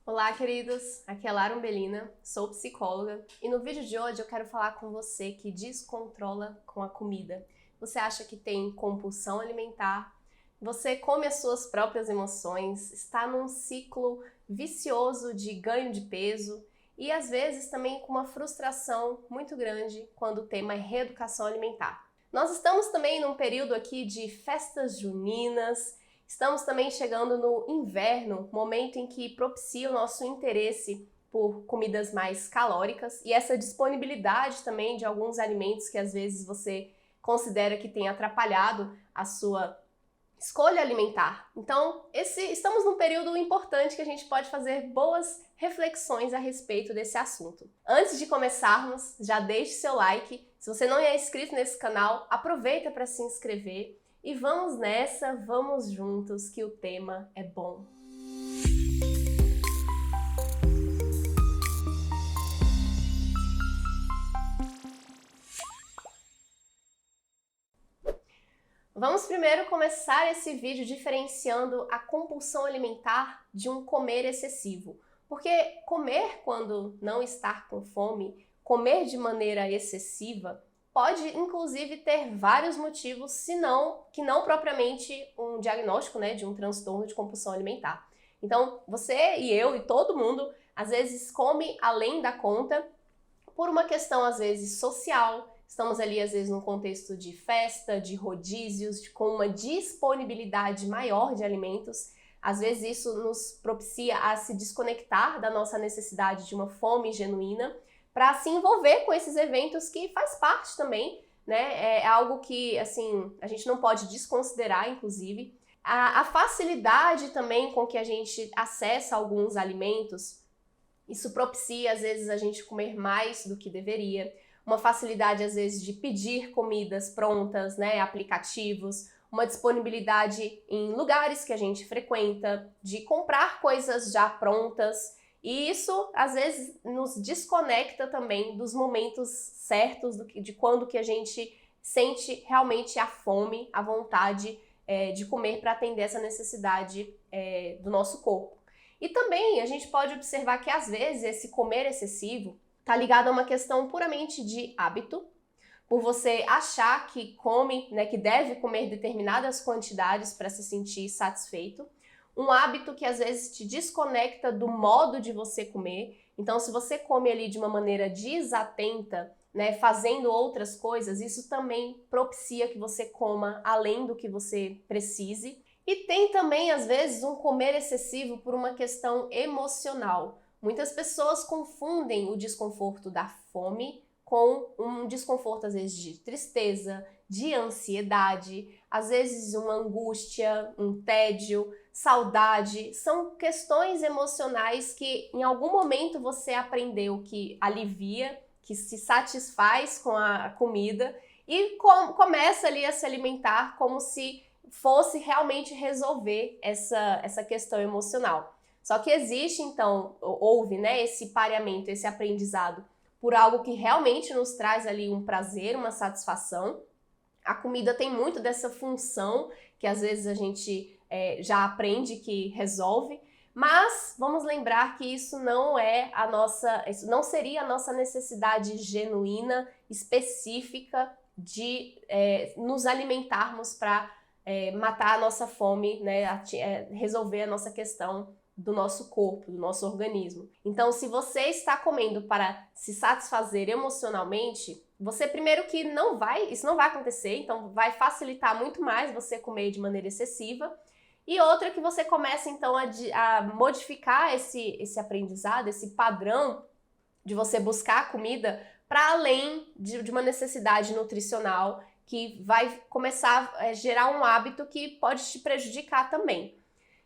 Olá, queridos! Aqui é Lara Umbelina, sou psicóloga e no vídeo de hoje eu quero falar com você que descontrola com a comida. Você acha que tem compulsão alimentar? Você come as suas próprias emoções? Está num ciclo vicioso de ganho de peso? E às vezes também com uma frustração muito grande quando o tema é reeducação alimentar. Nós estamos também num período aqui de festas juninas. Estamos também chegando no inverno, momento em que propicia o nosso interesse por comidas mais calóricas e essa disponibilidade também de alguns alimentos que às vezes você considera que tem atrapalhado a sua escolha alimentar. Então, estamos num período importante que a gente pode fazer boas reflexões a respeito desse assunto. Antes de começarmos, já deixe seu like. Se você não é inscrito nesse canal, aproveita para se inscrever. E vamos nessa, vamos juntos, que o tema é bom. Vamos primeiro começar esse vídeo diferenciando a compulsão alimentar de um comer excessivo. Porque comer quando não estar com fome, comer de maneira excessiva, pode inclusive ter vários motivos, senão que não propriamente um diagnóstico, de um transtorno de compulsão alimentar. Então, você e eu e todo mundo, às vezes, come além da conta por uma questão, às vezes, social. Estamos ali, às vezes, num contexto de festa, de rodízios, com uma disponibilidade maior de alimentos. Às vezes, isso nos propicia a se desconectar da nossa necessidade de uma fome genuína, para se envolver com esses eventos que faz parte também, né? É algo que, assim, a gente não pode desconsiderar, inclusive. A facilidade também com que a gente acessa alguns alimentos, isso propicia, às vezes, a gente comer mais do que deveria. Uma facilidade, às vezes, de pedir comidas prontas, aplicativos, uma disponibilidade em lugares que a gente frequenta, de comprar coisas já prontas. E isso, às vezes, nos desconecta também dos momentos certos, de quando que a gente sente realmente a fome, a vontade de comer para atender essa necessidade do nosso corpo. E também a gente pode observar que, às vezes, esse comer excessivo está ligado a uma questão puramente de hábito, por você achar que come, que deve comer determinadas quantidades para se sentir satisfeito. Um hábito que às vezes te desconecta do modo de você comer. Então, se você come ali de uma maneira desatenta, fazendo outras coisas, isso também propicia que você coma além do que você precise. E tem também, às vezes, um comer excessivo por uma questão emocional. Muitas pessoas confundem o desconforto da fome com um desconforto, às vezes, de tristeza, de ansiedade, às vezes uma angústia, um tédio, saudade. São questões emocionais que em algum momento você aprendeu que alivia, que se satisfaz com a comida e começa ali a se alimentar como se fosse realmente resolver essa questão emocional. Só que existe, então, houve esse pareamento, esse aprendizado por algo que realmente nos traz ali um prazer, uma satisfação. A comida tem muito dessa função que às vezes a gente já aprende que resolve, mas vamos lembrar que isso não seria a nossa necessidade genuína, específica de nos alimentarmos para matar a nossa fome, resolver a nossa questão do nosso corpo, do nosso organismo. Então, se você está comendo para se satisfazer emocionalmente, você primeiro que isso não vai acontecer, então vai facilitar muito mais você comer de maneira excessiva. E outra que você começa então a modificar esse aprendizado, esse padrão de você buscar a comida para além de uma necessidade nutricional que vai começar a gerar um hábito que pode te prejudicar também.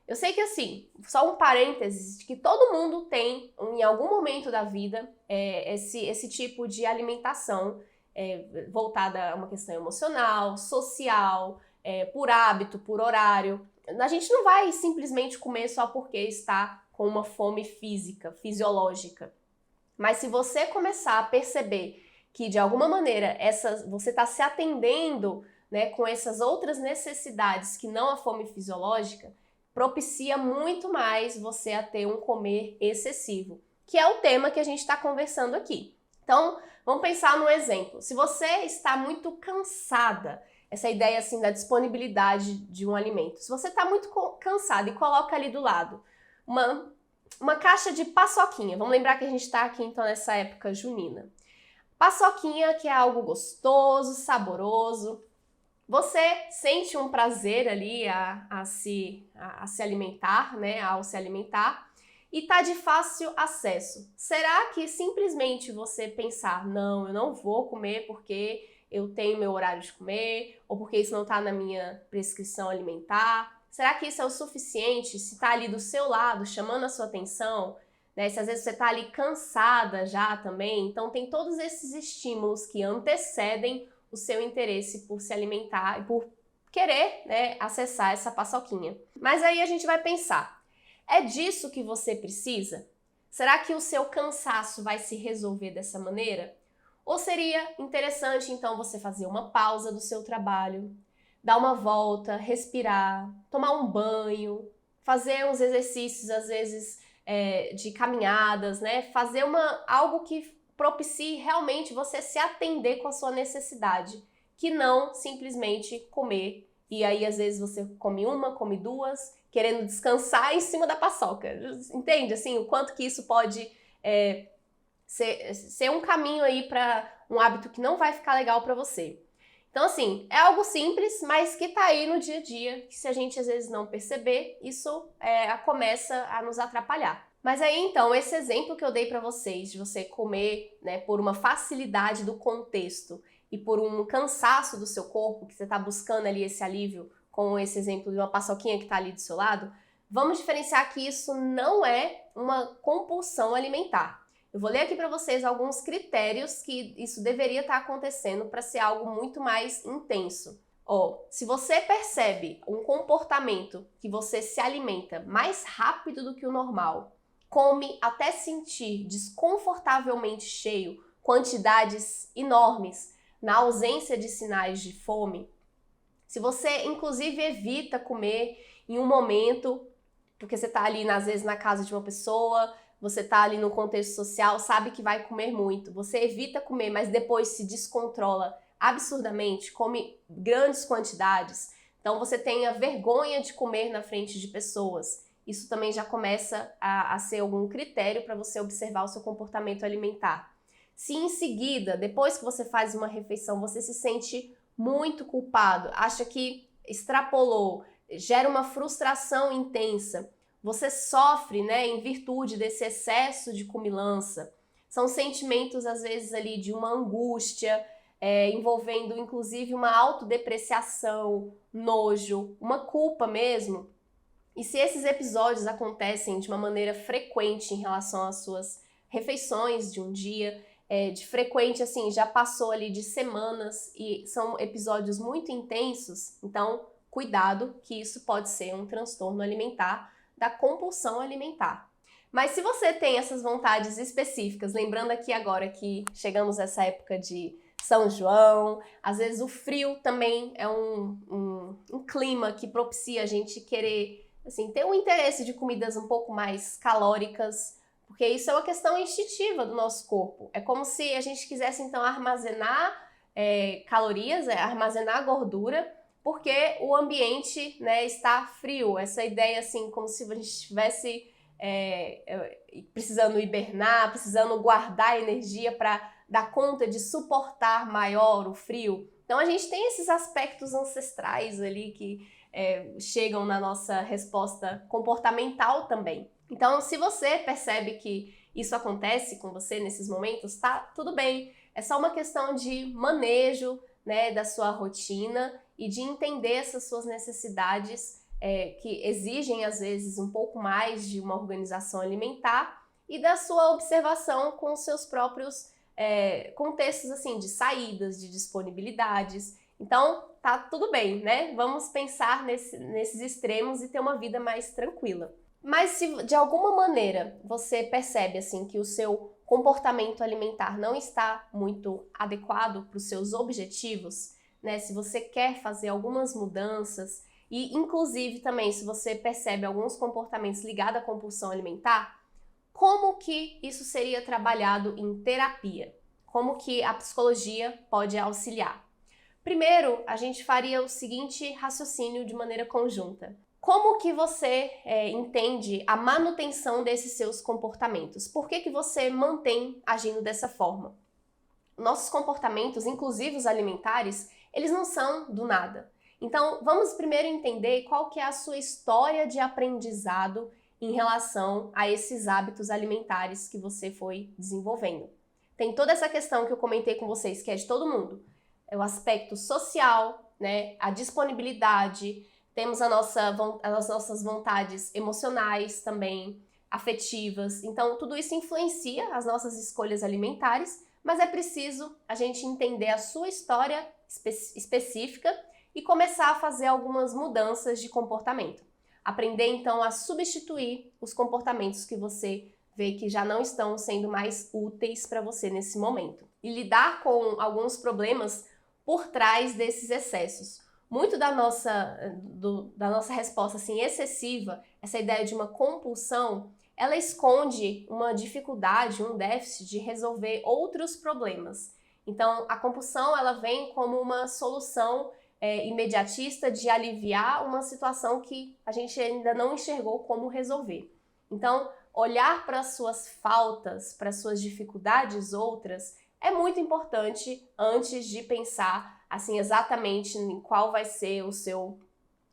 Eu sei que assim, só um parênteses, que todo mundo tem, em algum momento da vida, esse tipo de alimentação voltada a uma questão emocional, social, por hábito, por horário. A gente não vai simplesmente comer só porque está com uma fome física, fisiológica. Mas se você começar a perceber que, de alguma maneira, você está se atendendo com essas outras necessidades que não a fome fisiológica, propicia muito mais você a ter um comer excessivo, que é o tema que a gente está conversando aqui. Então, vamos pensar num exemplo. Se você está muito cansada, essa ideia assim da disponibilidade de um alimento, se você está muito cansada e coloca ali do lado uma caixa de paçoquinha, vamos lembrar que a gente está aqui então nessa época junina. Paçoquinha, que é algo gostoso, saboroso. Você sente um prazer ali a se alimentar, né? Ao se alimentar, e tá de fácil acesso. Será que simplesmente você pensar, não, eu não vou comer porque eu tenho meu horário de comer, ou porque isso não está na minha prescrição alimentar? Será que isso é o suficiente se está ali do seu lado, chamando a sua atenção? Né? Se às vezes você está ali cansada já também, então tem todos esses estímulos que antecedem o seu interesse por se alimentar e por querer, né, acessar essa paçoquinha. Mas aí a gente vai pensar, é disso que você precisa? Será que o seu cansaço vai se resolver dessa maneira? Ou seria interessante então você fazer uma pausa do seu trabalho, dar uma volta, respirar, tomar um banho, fazer uns exercícios às vezes de caminhadas, né? Fazer algo que propicie realmente você se atender com a sua necessidade, que não simplesmente comer. E aí, às vezes, você come uma, come duas, querendo descansar em cima da paçoca. Entende, assim, o quanto que isso pode ser um caminho aí para um hábito que não vai ficar legal para você. Então, assim, é algo simples, mas que tá aí no dia a dia, que se a gente, às vezes, não perceber, isso começa a nos atrapalhar. Mas aí, então, esse exemplo que eu dei para vocês, de você comer, né, por uma facilidade do contexto e por um cansaço do seu corpo, que você está buscando ali esse alívio, com esse exemplo de uma paçoquinha que está ali do seu lado, vamos diferenciar que isso não é uma compulsão alimentar. Eu vou ler aqui para vocês alguns critérios que isso deveria estar acontecendo para ser algo muito mais intenso. Se você percebe um comportamento que você se alimenta mais rápido do que o normal, come até sentir desconfortavelmente cheio, quantidades enormes, na ausência de sinais de fome, se você inclusive evita comer em um momento, porque você está ali às vezes na casa de uma pessoa, você está ali no contexto social, sabe que vai comer muito, você evita comer, mas depois se descontrola absurdamente, come grandes quantidades, então você tenha vergonha de comer na frente de pessoas. Isso também já começa a ser algum critério para você observar o seu comportamento alimentar. Se em seguida, depois que você faz uma refeição, você se sente muito culpado, acha que extrapolou, gera uma frustração intensa, você sofre, né, em virtude desse excesso de comilança. São sentimentos, às vezes, ali de uma angústia, envolvendo inclusive uma autodepreciação, nojo, uma culpa mesmo. E se esses episódios acontecem de uma maneira frequente em relação às suas refeições de um dia, de frequente, assim, já passou ali de semanas e são episódios muito intensos, então cuidado que isso pode ser um transtorno alimentar da compulsão alimentar. Mas se você tem essas vontades específicas, lembrando aqui agora que chegamos a essa época de São João, às vezes o frio também é um clima que propicia a gente querer assim, ter um interesse de comidas um pouco mais calóricas, porque isso é uma questão instintiva do nosso corpo. É como se a gente quisesse, então, armazenar calorias, armazenar gordura, porque o ambiente, né, está frio. Essa ideia, assim, como se a gente estivesse precisando hibernar, precisando guardar energia para dar conta de suportar maior o frio. Então, a gente tem esses aspectos ancestrais ali que chegam na nossa resposta comportamental também. Então, se você percebe que isso acontece com você nesses momentos, tá tudo bem. É só uma questão de manejo, né, da sua rotina e de entender essas suas necessidades que exigem, às vezes, um pouco mais de uma organização alimentar e da sua observação com os seus próprios contextos, assim, de saídas, de disponibilidades. Então, tá tudo bem, né? Vamos pensar nesses extremos e ter uma vida mais tranquila. Mas se de alguma maneira você percebe assim que o seu comportamento alimentar não está muito adequado para os seus objetivos, né? Se você quer fazer algumas mudanças E, inclusive, também, se você percebe alguns comportamentos ligados à compulsão alimentar, como que isso seria trabalhado em terapia? Como que a psicologia pode auxiliar? Primeiro, a gente faria o seguinte raciocínio de maneira conjunta. Como que você entende a manutenção desses seus comportamentos? Por que que você mantém agindo dessa forma? Nossos comportamentos, inclusive os alimentares, eles não são do nada. Então, vamos primeiro entender qual que é a sua história de aprendizado em relação a esses hábitos alimentares que você foi desenvolvendo. Tem toda essa questão que eu comentei com vocês, que é de todo mundo. É o aspecto social, né? A disponibilidade, temos as nossas vontades emocionais também, afetivas. Então, tudo isso influencia as nossas escolhas alimentares, mas é preciso a gente entender a sua história específica e começar a fazer algumas mudanças de comportamento. Aprender, então, a substituir os comportamentos que você vê que já não estão sendo mais úteis para você nesse momento. E lidar com alguns problemas por trás desses excessos. Muito da nossa resposta assim, excessiva, essa ideia de uma compulsão, ela esconde uma dificuldade, um déficit de resolver outros problemas. Então, a compulsão ela vem como uma solução imediatista de aliviar uma situação que a gente ainda não enxergou como resolver. Então, olhar para as suas faltas, para as suas dificuldades outras, é muito importante antes de pensar assim exatamente em qual vai ser o seu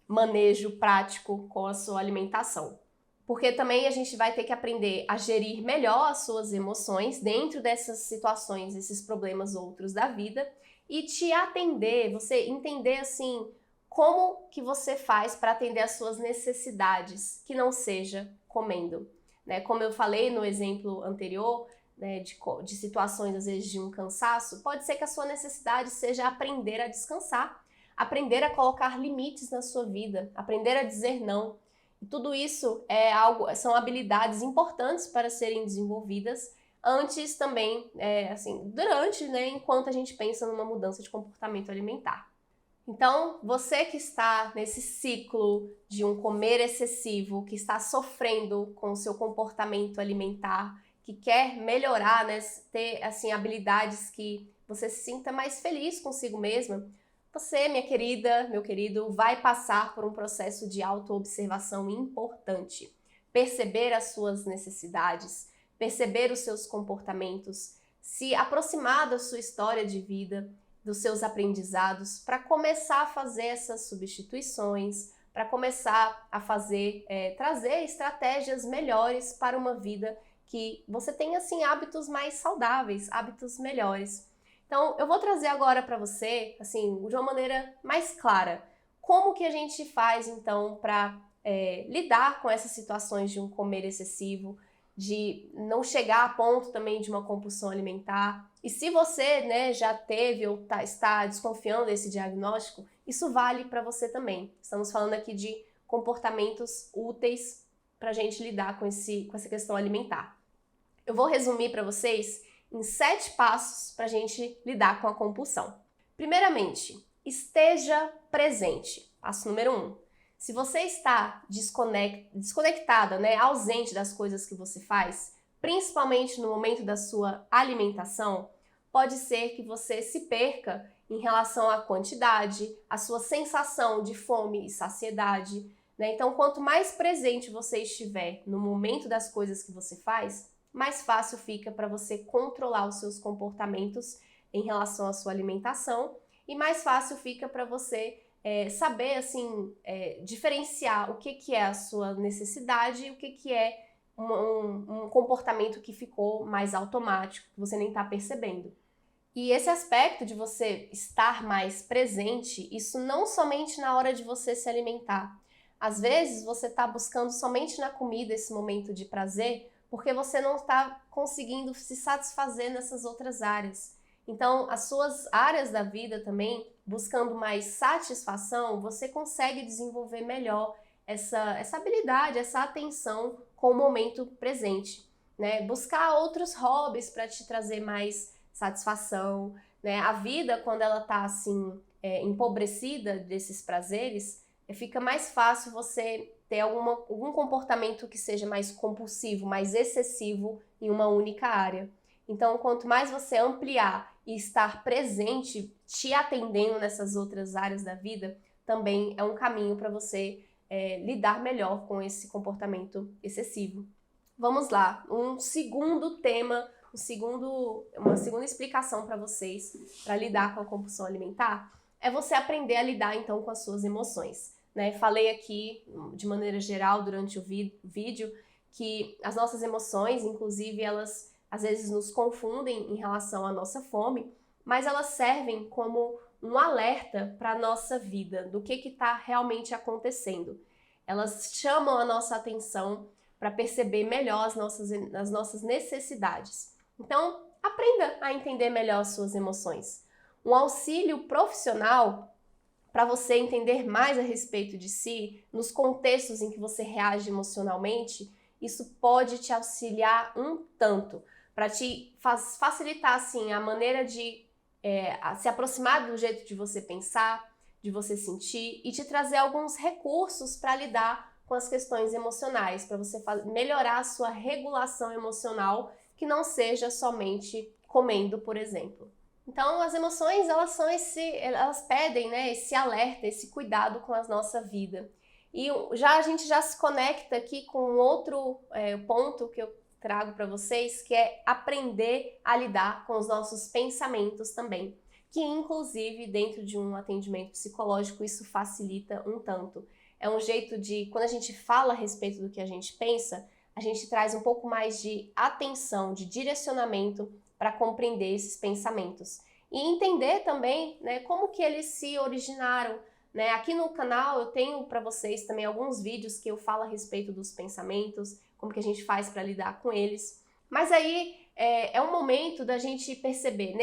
manejo prático com a sua alimentação. Porque também a gente vai ter que aprender a gerir melhor as suas emoções dentro dessas situações, esses problemas outros da vida e te atender, você entender assim como que você faz para atender às suas necessidades, que não seja comendo, né? Como eu falei no exemplo anterior, né, de situações às vezes de um cansaço, pode ser que a sua necessidade seja aprender a descansar, aprender a colocar limites na sua vida, aprender a dizer não. E tudo isso são habilidades importantes para serem desenvolvidas antes também, durante, né, enquanto a gente pensa numa mudança de comportamento alimentar. Então, você que está nesse ciclo de um comer excessivo, que está sofrendo com o seu comportamento alimentar, que quer melhorar, né, ter assim habilidades que você se sinta mais feliz consigo mesma, você, minha querida, meu querido, vai passar por um processo de autoobservação importante. Perceber as suas necessidades, perceber os seus comportamentos, se aproximar da sua história de vida, dos seus aprendizados, para começar a fazer essas substituições, para começar a trazer estratégias melhores para uma vida que você tenha assim hábitos mais saudáveis, hábitos melhores. Então, eu vou trazer agora para você, assim, de uma maneira mais clara, como que a gente faz então para lidar com essas situações de um comer excessivo, de não chegar a ponto também de uma compulsão alimentar. E se você, né, já teve ou está desconfiando desse diagnóstico, isso vale para você também. Estamos falando aqui de comportamentos úteis para a gente lidar com essa questão alimentar. Eu vou resumir para vocês em 7 passos para a gente lidar com a compulsão. Primeiramente, esteja presente. Passo número 1. Se você está desconectada, né, ausente das coisas que você faz, principalmente no momento da sua alimentação, pode ser que você se perca em relação à quantidade, à sua sensação de fome e saciedade, né? Então, quanto mais presente você estiver no momento das coisas que você faz, mais fácil fica para você controlar os seus comportamentos em relação à sua alimentação e mais fácil fica para você saber assim diferenciar o que é a sua necessidade e o que é um comportamento que ficou mais automático, que você nem está percebendo. E esse aspecto de você estar mais presente, isso não somente na hora de você se alimentar. Às vezes você está buscando somente na comida esse momento de prazer, porque você não está conseguindo se satisfazer nessas outras áreas. Então, as suas áreas da vida também, buscando mais satisfação, você consegue desenvolver melhor essa habilidade, essa atenção com o momento presente, né? Buscar outros hobbies para te trazer mais satisfação, né? A vida, quando ela está assim, empobrecida desses prazeres, fica mais fácil você ter algum comportamento que seja mais compulsivo, mais excessivo em uma única área. Então, quanto mais você ampliar e estar presente, te atendendo nessas outras áreas da vida, também é um caminho para você lidar melhor com esse comportamento excessivo. Vamos lá, um segundo tema, uma segunda explicação para vocês para lidar com a compulsão alimentar é você aprender a lidar então com as suas emoções. Né? Falei aqui de maneira geral durante o vídeo que as nossas emoções, inclusive, elas às vezes nos confundem em relação à nossa fome, mas elas servem como um alerta para a nossa vida, do que está realmente acontecendo. Elas chamam a nossa atenção para perceber melhor as nossas necessidades. Então, aprenda a entender melhor as suas emoções. Um auxílio profissional para você entender mais a respeito de si, nos contextos em que você reage emocionalmente, isso pode te auxiliar um tanto, para te facilitar assim, a maneira de se aproximar do jeito de você pensar, de você sentir e te trazer alguns recursos para lidar com as questões emocionais, para você melhorar a sua regulação emocional, que não seja somente comendo, por exemplo. Então, as emoções, elas pedem, né, esse alerta, esse cuidado com a nossa vida. E a gente já se conecta aqui com outro ponto que eu trago para vocês, que é aprender a lidar com os nossos pensamentos também, que inclusive dentro de um atendimento psicológico isso facilita um tanto. É um jeito de, quando a gente fala a respeito do que a gente pensa, a gente traz um pouco mais de atenção, de direcionamento para compreender esses pensamentos. E entender também, né, como que eles se originaram. Né? Aqui no canal eu tenho para vocês também alguns vídeos que eu falo a respeito dos pensamentos, como que a gente faz para lidar com eles. Mas aí é um momento da gente perceber,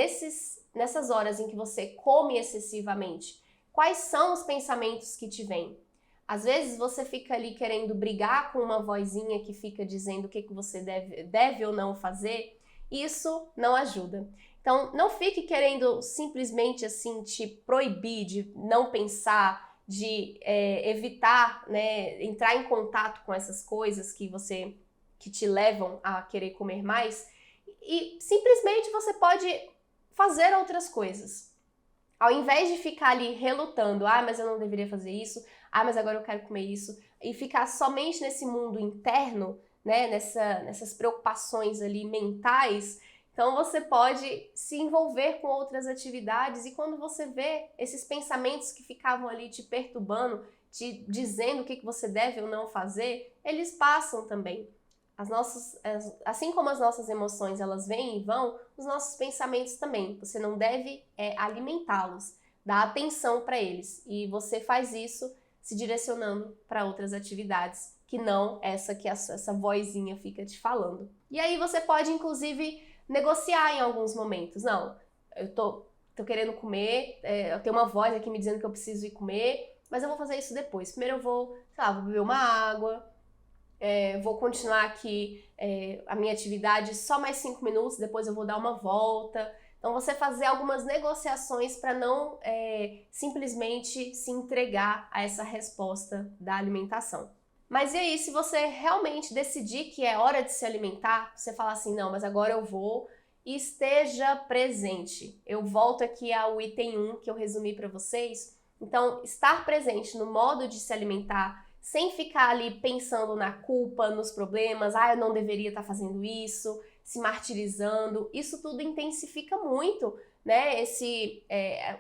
nessas horas em que você come excessivamente, quais são os pensamentos que te vêm. Às vezes você fica ali querendo brigar com uma vozinha que fica dizendo o que você deve ou não fazer, e isso não ajuda. Então, não fique querendo simplesmente assim te proibir de não pensar, de evitar, né, entrar em contato com essas coisas que te levam a querer comer mais, e simplesmente você pode fazer outras coisas. Ao invés de ficar ali relutando, mas eu não deveria fazer isso, mas agora eu quero comer isso, e ficar somente nesse mundo interno, né, nessas preocupações ali mentais, então você pode se envolver com outras atividades e quando você vê esses pensamentos que ficavam ali te perturbando, te dizendo o que você deve ou não fazer, eles passam também. Assim como as nossas emoções elas vêm e vão, os nossos pensamentos também. Você não deve alimentá-los, dar atenção para eles. E você faz isso se direcionando para outras atividades, que não essa que essa vozinha fica te falando. E aí você pode, inclusive, negociar em alguns momentos. Não, eu tô querendo comer, eu tenho uma voz aqui me dizendo que eu preciso ir comer, mas eu vou fazer isso depois. Primeiro eu vou, sei lá, vou beber uma água, vou continuar aqui a minha atividade só mais 5 minutos, depois eu vou dar uma volta. Então você fazer algumas negociações para não simplesmente se entregar a essa resposta da alimentação. Mas e aí, se você realmente decidir que é hora de se alimentar, você fala assim, não, mas agora eu vou, e esteja presente. Eu volto aqui ao item 1 que eu resumi para vocês. Então, estar presente no modo de se alimentar, sem ficar ali pensando na culpa, nos problemas, eu não deveria estar fazendo isso, se martirizando, isso tudo intensifica muito, né?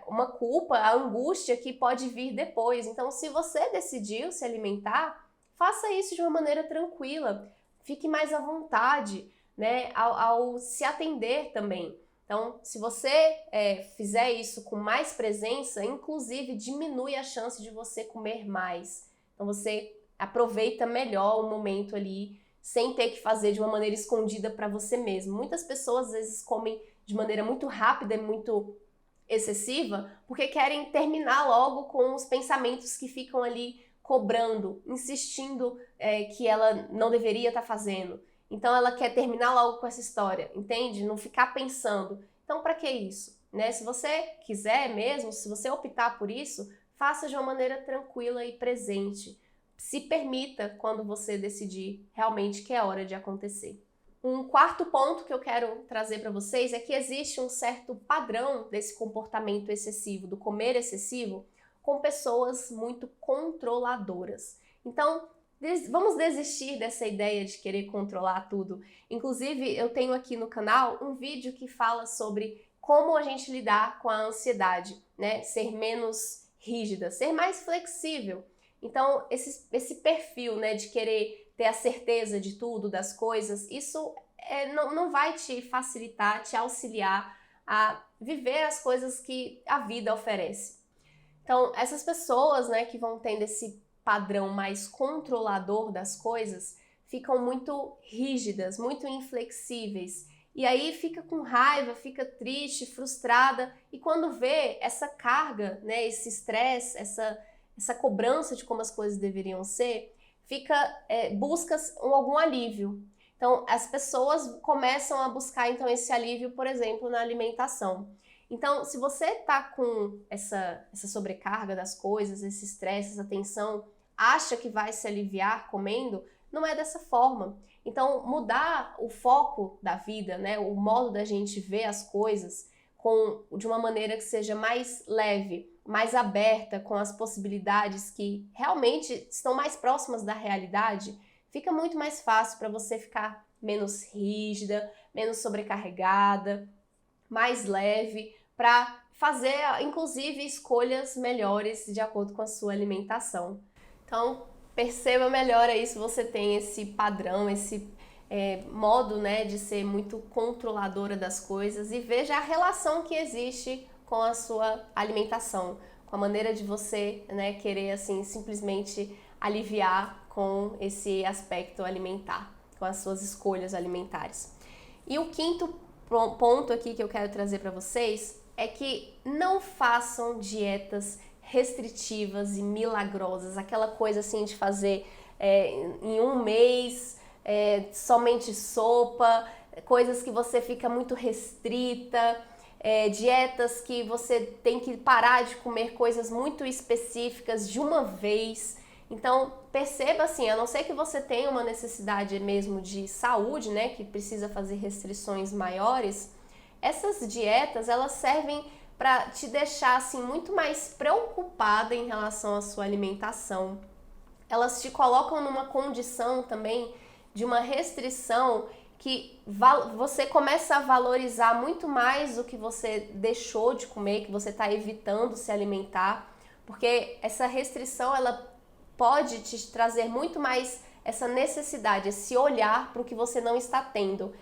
Uma culpa, a angústia que pode vir depois. Então, se você decidiu se alimentar, faça isso de uma maneira tranquila, fique mais à vontade, né? Ao se atender também. Então, se você fizer isso com mais presença, inclusive diminui a chance de você comer mais. Então, você aproveita melhor o momento ali, sem ter que fazer de uma maneira escondida para você mesmo. Muitas pessoas, às vezes, comem de maneira muito rápida e muito excessiva, porque querem terminar logo com os pensamentos que ficam ali cobrando, insistindo que ela não deveria estar fazendo. Então, ela quer terminar logo com essa história, entende? Não ficar pensando. Então, para que isso? Né? Se você quiser mesmo, se você optar por isso, faça de uma maneira tranquila e presente. Se permita quando você decidir realmente que é hora de acontecer. Um quarto ponto que eu quero trazer para vocês é que existe um certo padrão desse comportamento excessivo, do comer excessivo, com pessoas muito controladoras. Então, vamos desistir dessa ideia de querer controlar tudo. Inclusive, eu tenho aqui no canal um vídeo que fala sobre como a gente lidar com a ansiedade, né? Ser menos rígida, ser mais flexível. Então, esse perfil, né, de querer ter a certeza de tudo, das coisas, isso não vai te facilitar, te auxiliar a viver as coisas que a vida oferece. Então, essas pessoas, né, que vão tendo esse padrão mais controlador das coisas, ficam muito rígidas, muito inflexíveis. E aí fica com raiva, fica triste, frustrada, e quando vê essa carga, né, esse estresse, essa cobrança de como as coisas deveriam ser, busca algum alívio. Então, as pessoas começam a buscar então esse alívio, por exemplo, na alimentação. Então, se você está com essa sobrecarga das coisas, esse estresse, essa tensão, acha que vai se aliviar comendo, não é dessa forma. Então, mudar o foco da vida, né, o modo da gente ver as coisas de uma maneira que seja mais leve, mais aberta, com as possibilidades que realmente estão mais próximas da realidade, fica muito mais fácil para você ficar menos rígida, menos sobrecarregada, mais leve, para fazer, inclusive, escolhas melhores de acordo com a sua alimentação. Então, perceba melhor aí se você tem esse padrão, esse modo, né, de ser muito controladora das coisas, e veja a relação que existe com a sua alimentação, com a maneira de você, né, querer assim simplesmente aliviar com esse aspecto alimentar, com as suas escolhas alimentares. E o quinto ponto aqui que eu quero trazer para vocês é que não façam dietas restritivas e milagrosas, aquela coisa assim de fazer em um mês somente sopa, coisas que você fica muito restrita, dietas que você tem que parar de comer coisas muito específicas de uma vez. Então, perceba assim, a não ser que você tenha uma necessidade mesmo de saúde, né, que precisa fazer restrições maiores, essas dietas, elas servem para te deixar assim muito mais preocupada em relação à sua alimentação. Elas te colocam numa condição também de uma restrição que você começa a valorizar muito mais o que você deixou de comer, que você está evitando se alimentar, porque essa restrição, ela pode te trazer muito mais essa necessidade, esse olhar para o que você não está tendo.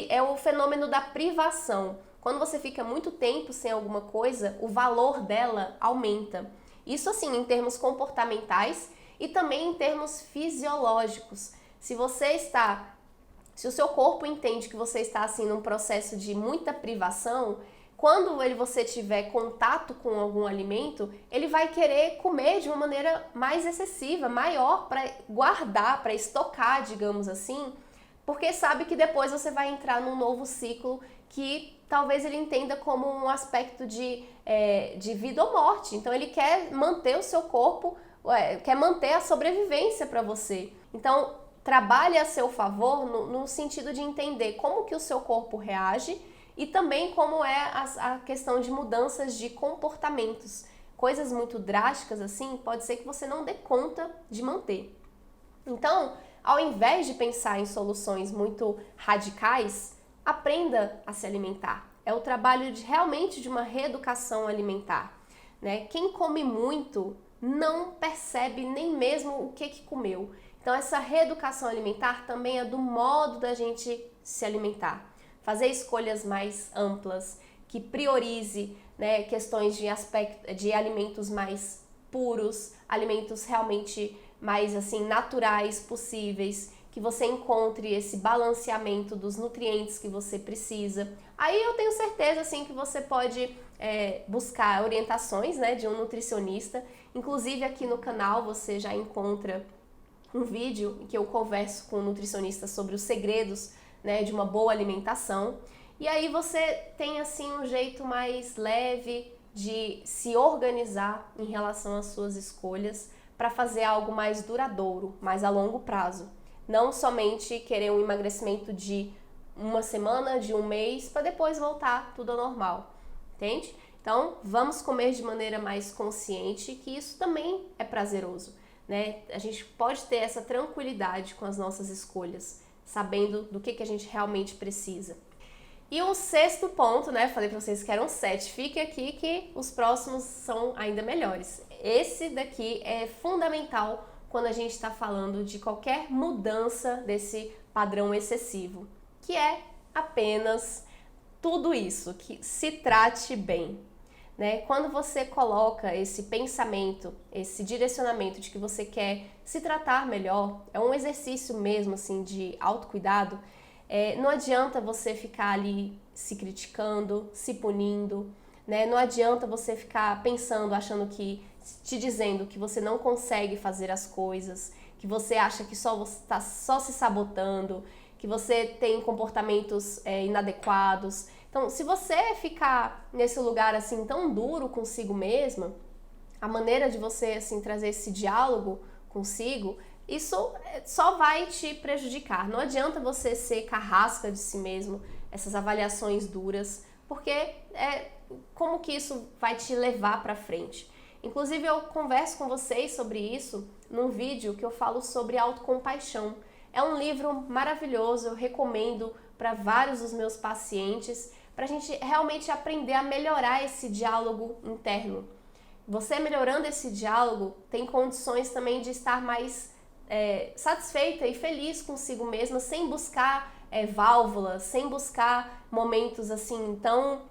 É o fenômeno da privação. Quando você fica muito tempo sem alguma coisa, o valor dela aumenta. Isso assim, em termos comportamentais e também em termos fisiológicos. Se o seu corpo entende que você está assim num processo de muita privação, quando você tiver contato com algum alimento, ele vai querer comer de uma maneira mais excessiva, maior, para guardar, para estocar, digamos assim, porque sabe que depois você vai entrar num novo ciclo que talvez ele entenda como um aspecto de vida ou morte. Então ele quer manter o seu corpo, quer manter a sobrevivência para você. Então trabalhe a seu favor no sentido de entender como que o seu corpo reage e também como é a questão de mudanças de comportamentos. Coisas muito drásticas assim, pode ser que você não dê conta de manter. Então, ao invés de pensar em soluções muito radicais, aprenda a se alimentar. É o trabalho realmente de uma reeducação alimentar, né? Quem come muito não percebe nem mesmo o que comeu. Então, essa reeducação alimentar também é do modo da gente se alimentar. Fazer escolhas mais amplas, que priorize, né, questões de alimentos mais puros, alimentos realmente mais assim naturais possíveis, que você encontre esse balanceamento dos nutrientes que você precisa. Aí eu tenho certeza assim que você pode buscar orientações, né, de um nutricionista. Inclusive aqui no canal você já encontra um vídeo em que eu converso com um nutricionista sobre os segredos, né, de uma boa alimentação. E aí você tem assim um jeito mais leve, de se organizar em relação às suas escolhas para fazer algo mais duradouro, mais a longo prazo. Não somente querer um emagrecimento de uma semana, de um mês, para depois voltar tudo ao normal, entende? Então, vamos comer de maneira mais consciente, que isso também é prazeroso, né? A gente pode ter essa tranquilidade com as nossas escolhas, sabendo do que a gente realmente precisa. E o sexto ponto, né? Falei para vocês que eram 7. Fique aqui que os próximos são ainda melhores. Esse daqui é fundamental quando a gente está falando de qualquer mudança desse padrão excessivo, que é apenas tudo isso, que se trate bem, né? Quando você coloca esse pensamento, esse direcionamento de que você quer se tratar melhor, é um exercício mesmo assim de autocuidado. Não adianta você ficar ali se criticando, se punindo, né? Não adianta você ficar pensando, te dizendo que você não consegue fazer as coisas, que você acha que você está só se sabotando, que você tem comportamentos inadequados. Então, se você ficar nesse lugar assim tão duro consigo mesma, a maneira de você assim trazer esse diálogo consigo, isso só vai te prejudicar. Não adianta você ser carrasca de si mesmo, essas avaliações duras, porque como que isso vai te levar para frente. Inclusive, eu converso com vocês sobre isso num vídeo que eu falo sobre autocompaixão. É um livro maravilhoso, eu recomendo para vários dos meus pacientes, para a gente realmente aprender a melhorar esse diálogo interno. Você melhorando esse diálogo tem condições também de estar mais satisfeita e feliz consigo mesma, sem buscar válvulas, sem buscar momentos assim tão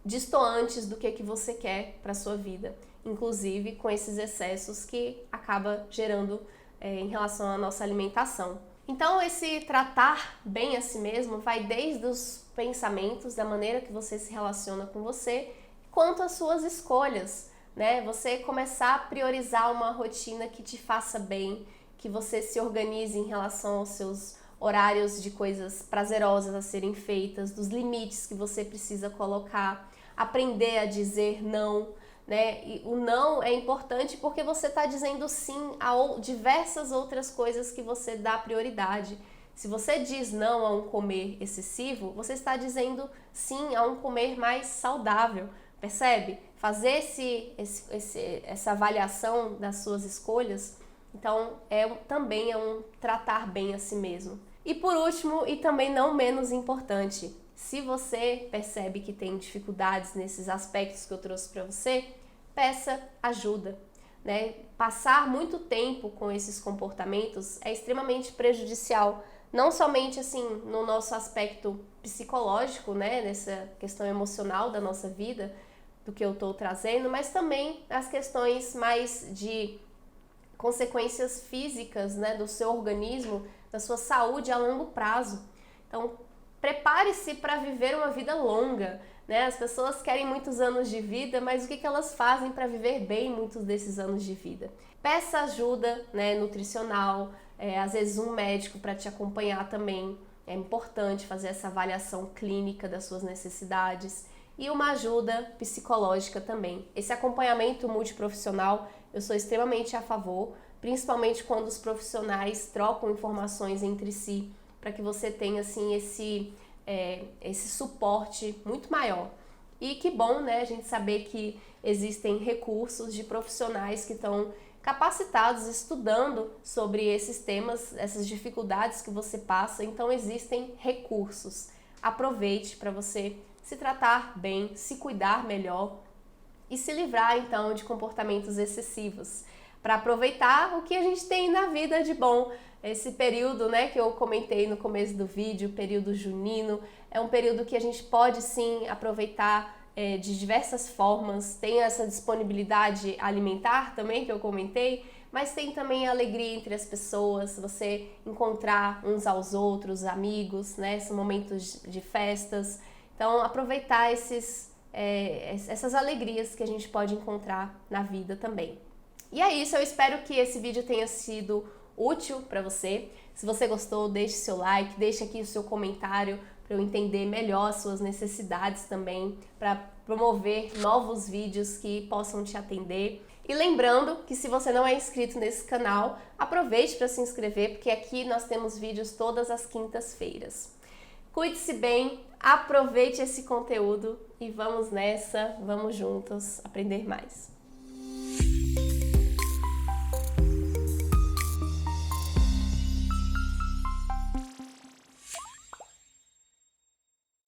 distantes do que você quer para sua vida, inclusive com esses excessos que acaba gerando em relação à nossa alimentação. Então, esse tratar bem a si mesmo vai desde os pensamentos, da maneira que você se relaciona com você, quanto às suas escolhas, né? Você começar a priorizar uma rotina que te faça bem, que você se organize em relação aos seus horários de coisas prazerosas a serem feitas, dos limites que você precisa colocar, aprender a dizer não, né? E o não é importante porque você está dizendo sim a diversas outras coisas que você dá prioridade. Se você diz não a um comer excessivo, você está dizendo sim a um comer mais saudável, percebe? Fazer essa avaliação das suas escolhas, então também é um tratar bem a si mesmo. E por último, e também não menos importante, se você percebe que tem dificuldades nesses aspectos que eu trouxe para você, peça ajuda, né? Passar muito tempo com esses comportamentos é extremamente prejudicial, não somente assim no nosso aspecto psicológico, né, nessa questão emocional da nossa vida, do que eu estou trazendo, mas também as questões mais de consequências físicas, né, do seu organismo, da sua saúde a longo prazo. Então, prepare-se para viver uma vida longa, né? As pessoas querem muitos anos de vida, mas o que elas fazem para viver bem muitos desses anos de vida? Peça ajuda, né, nutricional, às vezes um médico para te acompanhar também. É importante fazer essa avaliação clínica das suas necessidades e uma ajuda psicológica também. Esse acompanhamento multiprofissional eu sou extremamente a favor, principalmente quando os profissionais trocam informações entre si, para que você tenha assim esse suporte muito maior. E que bom, né, a gente saber que existem recursos de profissionais que estão capacitados, estudando sobre esses temas, essas dificuldades que você passa. Então existem recursos. Aproveite para você se tratar bem, se cuidar melhor e se livrar então de comportamentos excessivos, para aproveitar o que a gente tem na vida de bom. Esse período, né, que eu comentei no começo do vídeo, o período junino, é um período que a gente pode sim aproveitar de diversas formas. Tem essa disponibilidade alimentar também que eu comentei, mas tem também a alegria entre as pessoas, você encontrar uns aos outros, amigos, né, são momentos de festas. Então, aproveitar essas alegrias que a gente pode encontrar na vida também. E é isso, eu espero que esse vídeo tenha sido útil para você. Se você gostou, deixe seu like, deixe aqui o seu comentário para eu entender melhor as suas necessidades também, para promover novos vídeos que possam te atender. E lembrando que se você não é inscrito nesse canal, aproveite para se inscrever, porque aqui nós temos vídeos todas as quintas-feiras. Cuide-se bem, aproveite esse conteúdo e vamos nessa, vamos juntos aprender mais.